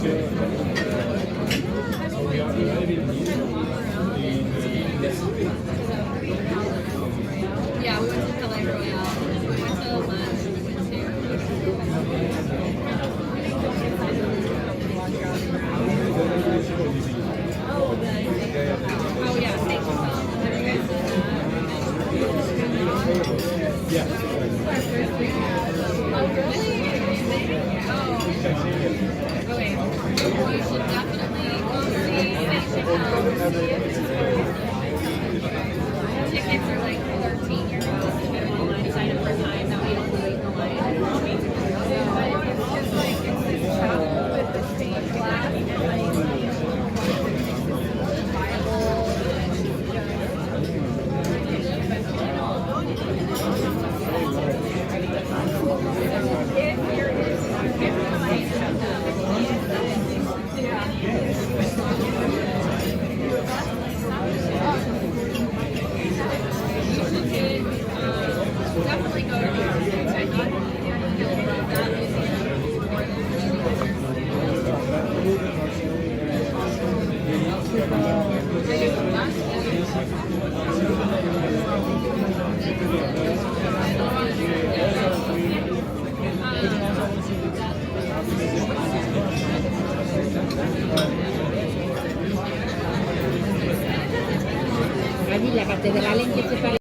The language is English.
Yeah, we went to Palais Royale. We went to lunch. We went to. Oh yeah, thank you. Have you guys done that? Yeah. Oh really? Oh. Okay. You should definitely go see Cenando. Tickets are like 13 euros if you want to sign up for time. That way you don't have to wait in the line. But it's just like it's this travel with the same class and like Bible if you're definitely go to the I thought you'll love that museum more Allí la catedral en que se parece.